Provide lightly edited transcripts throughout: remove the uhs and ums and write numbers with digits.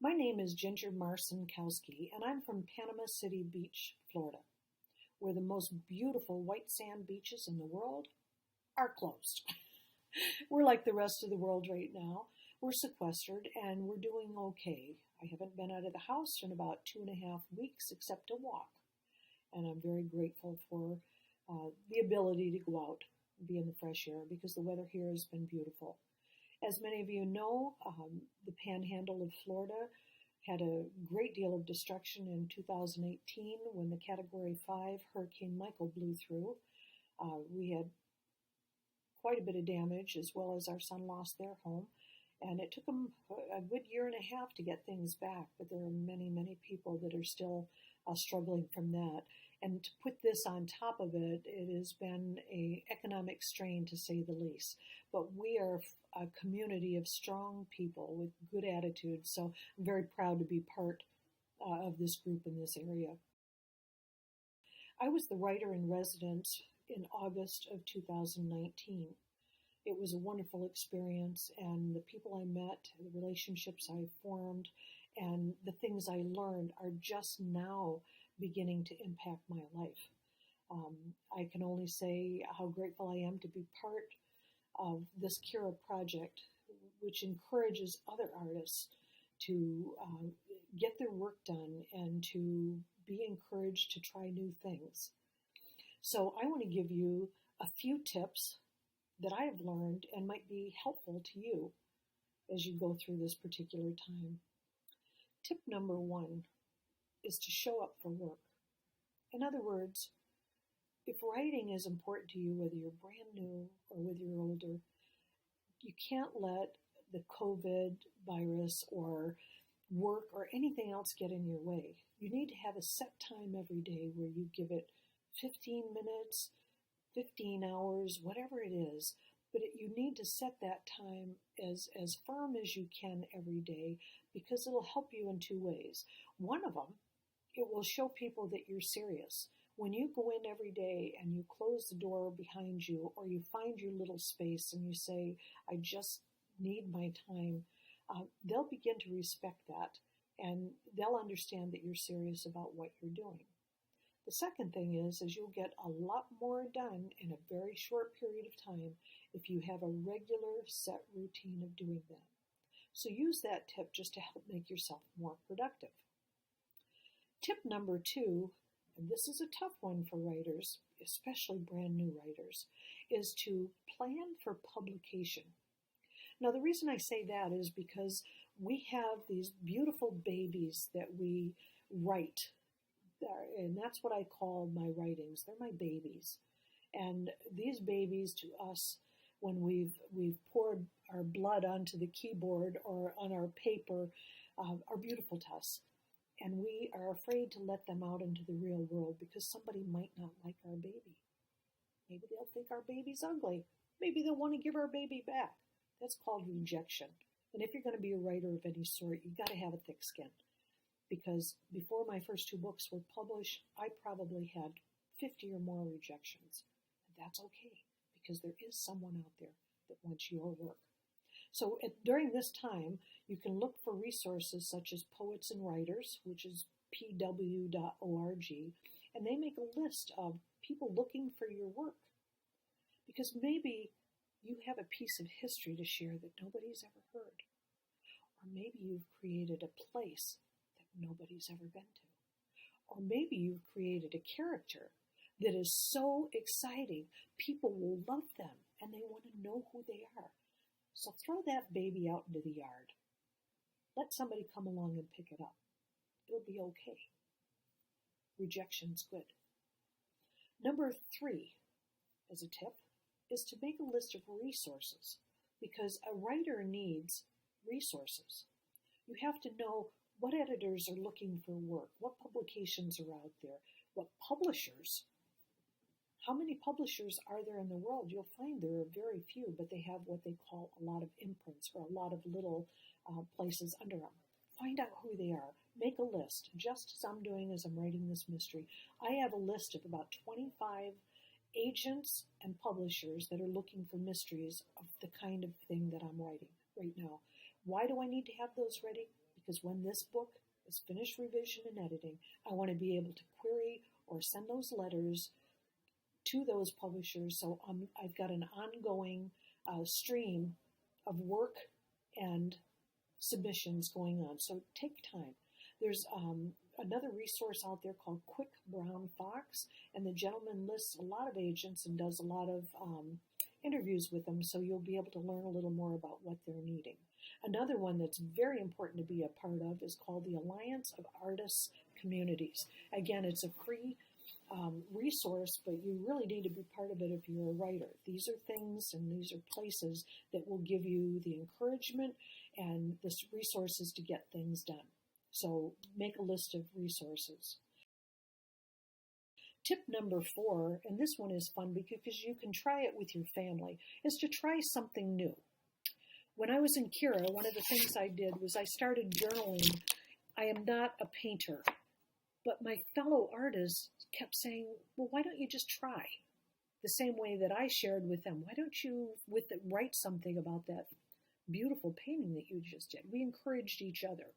My name is Ginger Marcinkowski, and I'm from Panama City Beach, Florida, where the most beautiful white sand beaches in the world are closed. We're like the rest of the world right now. We're sequestered and we're doing okay. I haven't been out of the house in about 2.5 weeks except to walk. And I'm very grateful for the ability to go out and be in the fresh air because the weather here has been beautiful. As many of you know, the panhandle of Florida had a great deal of destruction in 2018 when the Category 5 Hurricane Michael blew through. We had quite a bit of damage, as well as our son lost their home. And it took them a good year and a half to get things back, but there are many, many people that are still struggling from that. And to put this on top of it, it has been an economic strain to say the least. But we are a community of strong people with good attitudes, so I'm very proud to be part of this group in this area. I was the writer in residence in August of 2019. It was a wonderful experience, and the people I met, the relationships I formed, and the things I learned are just now beginning to impact my life. I can only say how grateful I am to be part of this Kira project, which encourages other artists to get their work done and to be encouraged to try new things. So I want to give you a few tips that I have learned and might be helpful to you as you go through this particular time. Tip number 1 is to show up for work. In other words, if writing is important to you, whether you're brand new or whether you're older, you can't let the COVID virus or work or anything else get in your way. You need to have a set time every day where you give it 15 minutes, 15 hours, whatever it is, but you need to set that time as firm as you can every day because it'll help you in 2 ways. One of them, it will show people that you're serious. When you go in every day and you close the door behind you or you find your little space and you say, I just need my time, they'll begin to respect that and they'll understand that you're serious about what you're doing. The second thing is you'll get a lot more done in a very short period of time if you have a regular set routine of doing that. So use that tip just to help make yourself more productive. Tip number 2, and this is a tough one for writers, especially brand new writers, is to plan for publication. Now, the reason I say that is because we have these beautiful babies that we write, and that's what I call my writings. They're my babies. And these babies to us, when we've poured our blood onto the keyboard or on our paper, are beautiful to us. And we are afraid to let them out into the real world because somebody might not like our baby. Maybe they'll think our baby's ugly. Maybe they'll want to give our baby back. That's called rejection. And if you're going to be a writer of any sort, you've got to have a thick skin. Because before my first 2 books were published, I probably had 50 or more rejections. And that's okay, because there is someone out there that wants your work. So during this time, you can look for resources such as Poets and Writers, which is pw.org, and they make a list of people looking for your work. Because maybe you have a piece of history to share that nobody's ever heard. Or maybe you've created a place that nobody's ever been to. Or maybe you've created a character that is so exciting, people will love them and they want to know who they are. So throw that baby out into the yard. Let somebody come along and pick it up. It'll be okay. Rejection's good. Number 3, as a tip, is to make a list of resources, because a writer needs resources. You have to know what editors are looking for work, what publications are out there, what publishers. How many publishers are there in the world? You'll find there are very few, but they have what they call a lot of imprints or a lot of little places under them. Find out who they are. Make a list, just as I'm doing as I'm writing this mystery. I have a list of about 25 agents and publishers that are looking for mysteries of the kind of thing that I'm writing right now. Why do I need to have those ready? because when this book is finished revision and editing, I want to be able to query or send those letters to those publishers. So I've got an ongoing stream of work and submissions going on. So take time. There's another resource out there called Quick Brown Fox, and the gentleman lists a lot of agents and does a lot of interviews with them, so you'll be able to learn a little more about what they're needing. Another one that's very important to be a part of is called the Alliance of Artists Communities. Again, it's a free resource, but you really need to be part of it if you're a writer. These are things and these are places that will give you the encouragement and the resources to get things done. So make a list of resources. Tip number 4, and this one is fun because you can try it with your family, is to try something new. When I was in Kira, one of the things I did was I started journaling. I am not a painter, but my fellow artists kept saying, well, why don't you just try? The same way that I shared with them. Why don't you write something about that beautiful painting that you just did? We encouraged each other.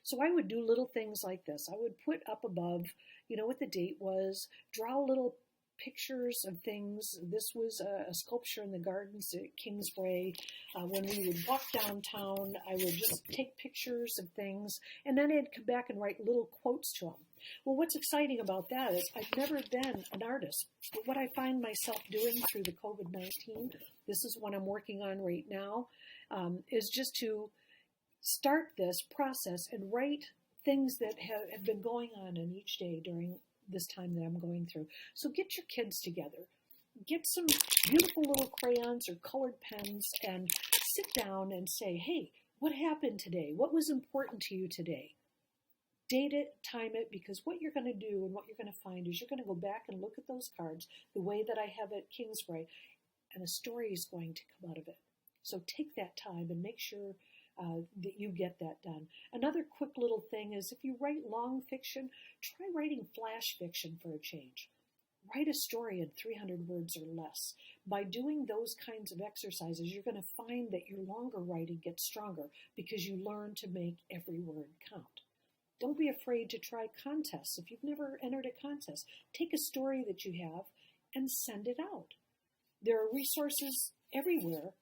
So I would do little things like this. I would put up above, what the date was, draw little pictures of things. This was a sculpture in the gardens at Kingsbray. When we would walk downtown, I would just take pictures of things, and then I'd come back and write little quotes to them. Well, what's exciting about that is I've never been an artist, but what I find myself doing through the COVID-19, this is what I'm working on right now, is just to start this process and write things that have been going on in each day during this time that I'm going through. So get your kids together. Get some beautiful little crayons or colored pens and sit down and say, hey, what happened today? What was important to you today? Date it, time it, because what you're going to do and what you're going to find is you're going to go back and look at those cards the way that I have at Kingsbray, and a story is going to come out of it. So take that time and make sure that you get that done. Another quick little thing is if you write long fiction, try writing flash fiction for a change. Write a story in 300 words or less. By doing those kinds of exercises, you're going to find that your longer writing gets stronger because you learn to make every word count. Don't be afraid to try contests. If you've never entered a contest, take a story that you have and send it out. There are resources everywhere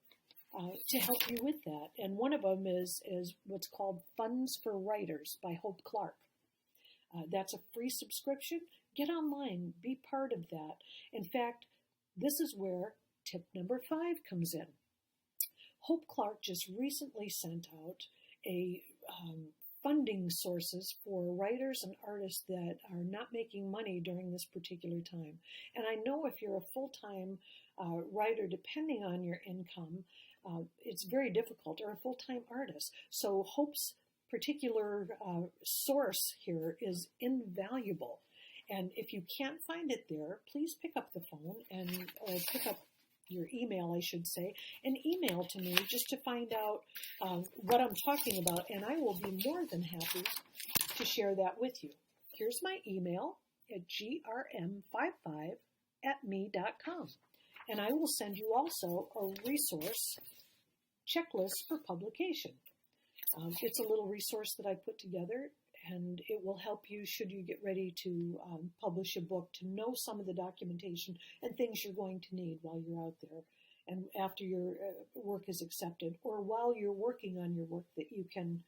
to help you with that. And one of them is what's called Funds for Writers by Hope Clark. That's a free subscription. Get online. Be part of that. In fact, this is where tip number 5 comes in. Hope Clark just recently sent out a funding sources for writers and artists that are not making money during this particular time. And I know if you're a full-time writer, depending on your income, it's very difficult, or a full-time artist. So Hope's particular source here is invaluable. And if you can't find it there, please pick up the phone or pick up your email, I should say, and email to me just to find out what I'm talking about, and I will be more than happy to share that with you. Here's my email at grm55@me.com, and I will send you also a resource checklist for publication. It's a little resource that I put together, and it will help you should you get ready to publish a book, to know some of the documentation and things you're going to need while you're out there and after your work is accepted, or while you're working on your work, that you can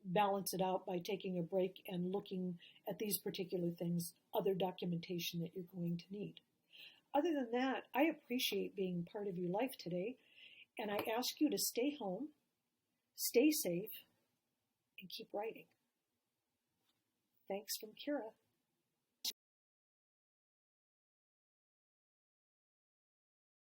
balance it out by taking a break and looking at these particular things, other documentation that you're going to need. Other than that, I appreciate being part of your life today, and I ask you to stay home, stay safe, and keep writing. Thanks from Kira.